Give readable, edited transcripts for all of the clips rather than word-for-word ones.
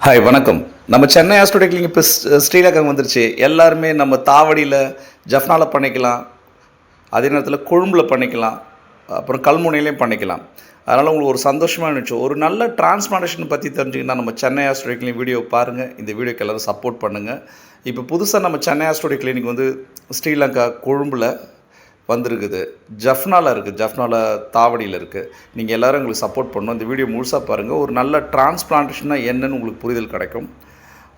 Hi வணக்கம். நம்ம Chennai ஆஸ்ட்ரோடிக் clinic இப்போ ஸ்ரீலங்காவுக்கு வந்துருச்சு. எல்லாருமே நம்ம தாவடியில் ஜஃப்னாவில் பண்ணிக்கலாம், அதே நேரத்தில் கொழும்பில் பண்ணிக்கலாம், அப்புறம் கல்முனையிலையும் பண்ணிக்கலாம். அதனால் உங்களுக்கு ஒரு சந்தோஷமாக இருந்துச்சு. ஒரு நல்ல டிரான்ஸ்பிளான்டேஷன் பற்றி தெரிஞ்சுக்கிங்கன்னா நம்ம சென்னை ஆஸ்ட்ரோடிக் கிளினிக் வீடியோ பாருங்கள். இந்த வீடியோக்கு எல்லோரும் சப்போர்ட் பண்ணுங்கள். இப்போ புதுசாக நம்ம சென்னை ஆஸ்ட்ரோடிக் கிளினிக் வந்து ஸ்ரீலங்கா கொழும்பில் வந்திருக்குது. ஜஃப்னாவில் இருக்குது, ஜஃப்னாவில் தாவடியில் இருக்குது. நீங்கள் எல்லோரும் எங்களுக்கு சப்போர்ட் பண்ணணும். இந்த வீடியோ முழுசாக பாருங்கள். ஒரு நல்ல டிரான்ஸ்பிளான்டேஷனாக என்னன்னு உங்களுக்கு புரிதல் கிடைக்கும்.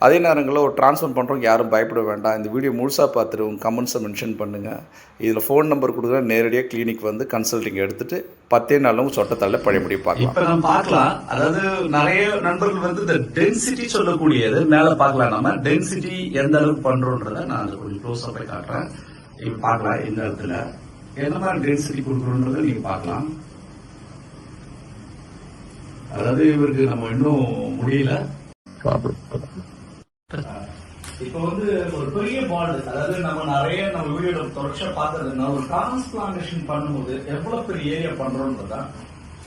அதே நேரங்களில் ஒரு டிரான்ஸ்ஃபர் பண்ணுறவங்க யாரும் பயப்பட வேண்டாம். இந்த வீடியோ முழுசாக பார்த்துட்டு உங்கள் கமெண்ட்ஸை மென்ஷன் பண்ணுங்கள். இதில் ஃபோன் நம்பர் கொடுக்குற நேரடியாக கிளினிக் வந்து கன்சல்டிங் எடுத்துகிட்டு 10 நாளில் உங்கள் சொட்டத்தால் பழைய முடியும் பார்க்கலாம். இப்போ நம்ம பார்க்கலாம். அதாவது நிறைய நண்பர்கள் வந்து இந்த டென்சிட்டி சொல்லக்கூடியது மேலே பார்க்கலாம். நம்ம டென்சிட்டி எந்த அளவுக்கு பண்ணுறோன்றதை நான் அதை கொஞ்சம் க்ளோஸாக போய் காட்டுறேன். இப்ப பார்க்கலாம் இந்த இடத்துல என்ன மாதிரி டென்சிட்டி கொடுக்கணும்ன்றத நீங்க பார்க்கலாம். அதாவது இவருக்கு நம்ம இன்னும் முடியல. இப்ப வந்து ஒரு பெரிய பால், அதாவது நம்ம நிறைய நம்ம வீடியோல தொடர்ச்சியா பார்த்ததுன்னா ஒரு டிரான்ஸ்பிளான்டேஷன் பண்ணும்போது எவ்வளவு பெரிய ஏரியா பண்றோம்ன்றதா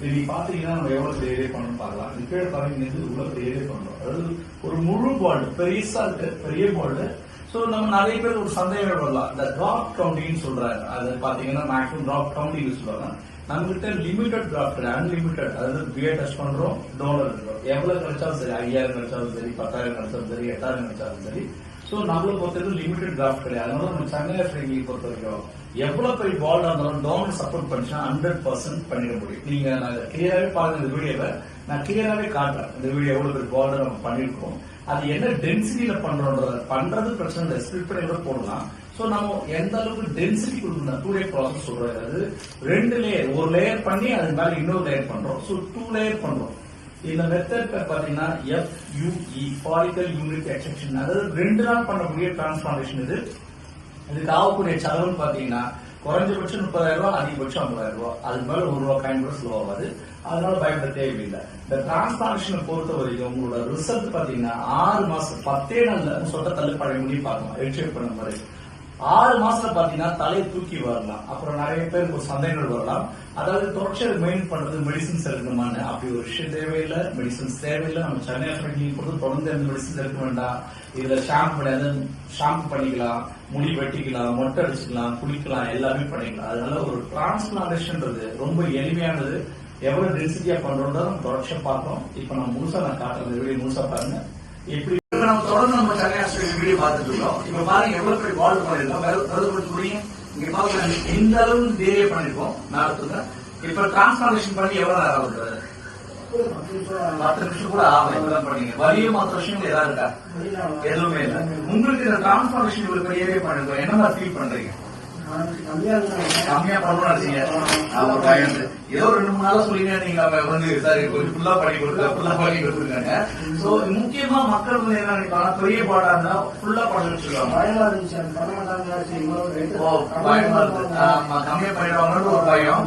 நீங்க பாத்தீங்கன்னா நம்ம எவ்வளவு பெரிய ஏரியா பண்ணணும் பார்க்கலாம். இது கீழே பாருங்க, இவ்வளவு பெரிய ஏரியா பண்றோம். அதாவது ஒரு முழு பால் பெருசா இருக்கு, பெரிய பால். சோ நம்ம நிறைய பேர் ஒரு சந்தேகம் வரலாம், இந்த டிராப் கவுண்டிங் சொல்றாங்க. அது பாத்தீங்கன்னா மேக்ஸிமம் டிராப் கவுண்டிங் சொல்றாங்க. நம்ம கிட்ட லிமிடெட் டிராப்ட், அன்லிமிடெட், அதாவது பிஏ டெஸ்ட் பண்றோம், டோனர் இருக்கிறோம். எவ்வளவு கிடைச்சாலும் சரி, 5000 கிடைச்சாலும் சரி, 10,000 கிடைச்சாலும் சரி, 8,000 கிடைச்சாலும் சரி. சோ நம்மளை பொறுத்தவரைக்கும் லிமிடெட் டிராப்ட் கிடையாது. அதனால நம்ம சென்னை ஆஸ்ட்ரோடிக் பொறுத்த வரைக்கும் எவ்வளவு பெரிய பால் இருந்தாலும் டோனர் சப்போர்ட் பண்ணிச்சா 100% பண்ணிட முடியும். நீங்க கிளியராகவே பாருங்க இந்த வீடியோவை, நான் கிளியராகவே காட்டுறேன் இந்த வீடியோ எவ்வளவு பெரிய பால் நம்ம பண்ணிருக்கோம். அது என்ன டென்சிட்டியில பண்றது பிரச்சனை இல்லை, ஸ்பிளிட் பண்ணி கூட போடலாம். சோ நம்ம எந்த அளவுக்கு டென்சிட்டி கொடுக்கணும், 2 லேயர் ப்ராசஸ் சொல்றோம். அதாவது 2 லேயர், ஒரு லேயர் பண்ணி அது மேல இன்னொரு லேயர் பண்றோம். சோ 2 லேயர் பண்றோம். இந்த மெத்தட் பாத்தீங்கன்னா FUE, ஃபாலிக்கல் யூனிட் எக்ஸ்ட்ராக்ஷன். அதாவது 2 நாள் பண்ணக்கூடிய டிரான்ஸ்பிளான்டேஷன். இதுக்கு ஆகக்கூடிய செலவுன்னு பாத்தீங்கன்னா குறைஞ்சபட்சம் 30,000 ரூபாய், அதிகபட்சம் 50,000 ரூபாய். அதுக்கு மேல ₹1 காயின் கூட ஸ்லோ ஆகாது. அதனால பயப்பட தேவையில்லை. இந்த டிரான்ஸ்பிளான்டேஷனை பொறுத்த வரைக்கும் உங்களோட ரிசல்ட் பாத்தீங்கன்னா 6 மாசம் 10 நாள்ல சொட்ட தள்ளு பழைய முடியும் பார்க்கலாம். எக்ஸ்ட்ரேட் பண்ண மாதிரி 6 மாசத்துல பாத்தீங்கன்னா தலையை தூக்கி வரலாம். அப்புறம் நிறைய பேருக்கு ஒரு சந்தேகங்கள் வரலாம், அதாவது தொடர்ச்சியாக மெயின் பண்றது மெடிசின்ஸ் எடுக்கணுமான்னு. அப்படி ஒரு விஷயம் தேவையில்லை, மெடிசின்ஸ் தேவையில்லை. நம்ம சென்னை ஆஸ்ட்ரோடிக் பொறுத்து தொடர்ந்து எந்த மெடிசின்ஸ் எடுக்க வேண்டாம். இதுல ஷாம்பு பண்ணிக்கலாம், முடி வெட்டிக்கலாம், மொட்டை அடிச்சுக்கலாம், குளிக்கலாம், எல்லாமே பண்ணிக்கலாம். அதனால ஒரு டிரான்ஸ்பிளான்டேஷன்ன்றது ரொம்ப எளிமையானது. எவ்வளவு டென்சிட்டியா பண்றோம் நம்ம தொடர்ச்சியா பார்த்தோம். இப்ப நம்ம முழுசா நான் காட்டுறது வீடியோ முழுசா பாருங்க. எப்படி நம்ம தொடர்ந்து நம்ம சென்னை ஆஸ்ட்ரோடிக் வீடியோ பார்த்துட்டு இருக்கோம். இப்ப பாருங்க எவ்வளவு பெரிய பால் பண்ணிருக்கோம். இங்க பாருங்க இந்த அளவு ஏரியா பண்ணிருக்கோம் நடத்துங்க. இப்ப டிரான்ஸ்பிளான்டேஷன் பண்ணி எவ்வளவு நேரம் ஆகுது? 10 நிமிஷம் கூட ஆகும். பண்ணீங்க வலியும் மற்ற விஷயங்கள் ஏதாவது இருக்கா? எதுவுமே இல்லை. உங்களுக்கு இந்த டிரான்ஸ்பிளான்டேஷன் இவ்வளவு பெரிய ஏரியா பண்ணிருக்கோம், என்ன மாதிரி ஃபீல் பண்றீங்க? கம்மியா பண்ணணும் ஏதோ 2-3 நாளா சொல்லிங்க. நீங்க வந்து சரி கொஞ்சம் ஃபுல்லா பண்ணி கொடுத்துருக்காங்க. சோ முக்கியமா மக்கள் வந்து என்ன நினைப்பாங்க, பெரிய பாடா இருந்தா ஃபுல்லா பண்ண வச்சிருக்காங்க. கம்மியா பண்ணிடுவாங்கன்னு ஒரு பயம்.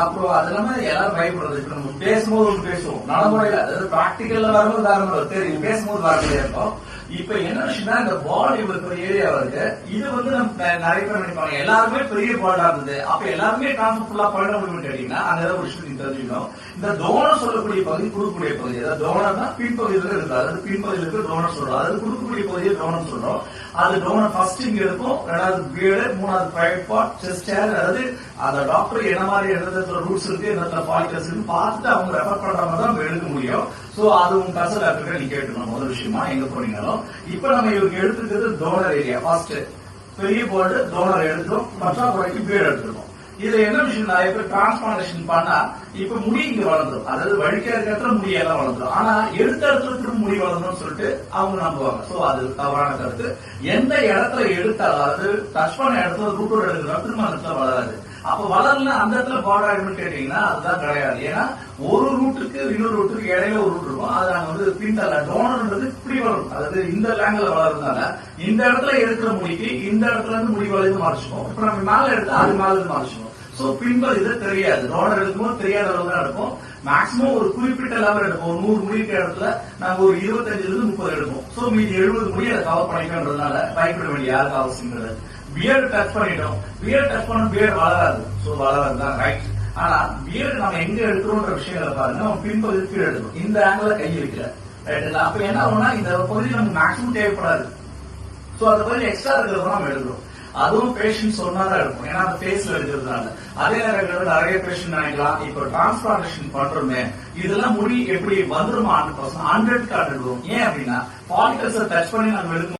அப்புறம் அது இல்லாம எல்லாரும் பயப்படுறது. இப்ப நம்ம பேசும்போது ஒன்று பேசுவோம், நடைமுறையில அதாவது பிராக்டிக்கல்ல வரும்போது காரணம் தெரியும், பேசும்போது வார்த்தையா இருக்கும். இப்ப என்ன விஷயம்னா இந்த பால் இவ்வளவு பெரிய ஏரியா இருக்கு. இது வந்து நம்ம நிறைய பேர் நினைப்பாங்க எல்லாருமே பெரிய பாலா இருந்தது, அப்ப எல்லாருமே டிரான்ஸ்பர் ஃபுல்லா பண்ண முடியும்னு கேட்டீங்கன்னா அந்த ஏதாவது ஒரு விஷயம் தெரிஞ்சுக்கணும். இந்த டோனர் சொல்லக்கூடிய பகுதி கொடுக்கக்கூடிய பகுதி, அதாவது டோனர் தான் பின்பகுதியில் இருக்கு. அதாவது பின்பகுதியில் இருக்கு டோனர் சொல்றோம். அதாவது கொடுக்கக்கூடிய பகுதியை டோனர் சொல்றோம். அது டோனர் ஃபர்ஸ்ட் இங்க இருக்கும், 2வது பியர்டு, 3வது பிரைவேட் பார்ட், செஸ்ட் ஹேர். அதாவது அந்த டாக்டர் என்ன மாதிரி எந்த ரூட்ஸ் இருக்கு, எந்த ஃபாலிகல்ஸ் இருக்கு பார்த்துட்டு அவங்க ரெஃபர் பண்ற மாதிரி தான் எடுக்க முடியும். சோ அது உங்க கன்சல்ட் டாக்டர் நீங்க கேட்டுக்கணும் முதல் விஷயமா எங்க போனீங்களும். இப்ப நம்ம இவருக்கு எடுத்துக்கிறது டோனர் ஏரியா. ஃபர்ஸ்ட் பெரிய போர்டு டோனர் எடுத்துரும், பற்றாக்குறைக்கு பியர்டு எடுத்துருக்கோம். இதுல என்ன விஷயம், நிறைய பேர் டிரான்ஸ்பிளான்டேஷன் பண்ணா இப்ப முடி இங்க வளர்ந்துடும், அதாவது வழிக்கிற இடத்துல முடி எல்லாம் வளர்ந்துடும். ஆனா எடுத்த இடத்துல திரும்ப முடி வளர்ந்துடும் சொல்லிட்டு அவங்க நம்புவாங்க. சோ அது தவறான கருத்து. எந்த இடத்துல எடுத்தாலும், அதாவது டச் பண்ண இடத்துல ரூட்டோட எடுக்கிறோம், திரும்ப அந்த இடத்துல வளராது. அப்ப வளரல அந்த இடத்துல பாட் ஆகும்னு கேட்டீங்கன்னா அதுதான் கிடையாது. ஏன்னா ஒரு ரூட்டுக்கு இன்னொரு ரூட்டுக்கு இடையில ஒரு ரூட் இருக்கும். அது நாங்க வந்து பின்தல டோனர்ன்றது இப்படி வரும், அதாவது இந்த லேங்கில் வளர்றதுனால இந்த இடத்துல எடுக்கிற முடிக்கு இந்த இடத்துல இருந்து முடி வளர்ந்து மறைச்சிக்கும். இப்ப நம்ம மேல எடுத்து அது மேல இருந்து மறைச்சிக்கும். சோ பின்பல் இது தெரியாது, டோனர் எடுக்கும்போது தெரியாத அளவு தான் எடுப்போம். மேக்சிமம் ஒரு குறிப்பிட்ட லெவல் எடுப்போம். ஒரு 100 முடிக்கிற இடத்துல நாங்க ஒரு 25 30 எடுப்போம். சோ மீதி 70 முடி அதை கவர் பண்ணிக்கிறதுனால பயப்பட வேண்டிய யாருக்கு அவசியம் கிடையாது. பியர்டு டச் பண்ணிட்டோம், பியர்டு டச் பண்ண பியர்டு வளராது. சோ வளராதுதான் ரைட். ஆனா பியர்டு நம்ம எங்க எடுக்கிறோம்ன்ற விஷயங்களை பாருங்க. நம்ம பின்பகுதி கீழே எடுக்கணும், இந்த ஆங்கிள் கை வைக்கல. ரைட்டுங்களா? அப்ப என்ன ஆகும்னா இந்த பகுதி நமக்கு மேக்ஸிமம் தேவைப்படாது. சோ அந்த பகுதி எக்ஸ்ட்ரா இருக்கிறத நம்ம எடுக்கிறோம். அதுவும் பேஷண்ட் சொன்னாதான் இருக்கும், ஏன்னா அந்த ஃபேஸ்ல இருக்கிறதுனால. அதே நேரங்களில் நிறைய பேஷண்ட் நினைக்கலாம், இப்ப டிரான்ஸ்பிளான்டேஷன் பண்றோமே இதெல்லாம் முடி எப்படி வந்துருமா 100%? 100க்கு 100 வரும். ஏன் அப்படின்னா பாலிகல்ஸை டச் பண்ணி நம்ம எடுக்கும்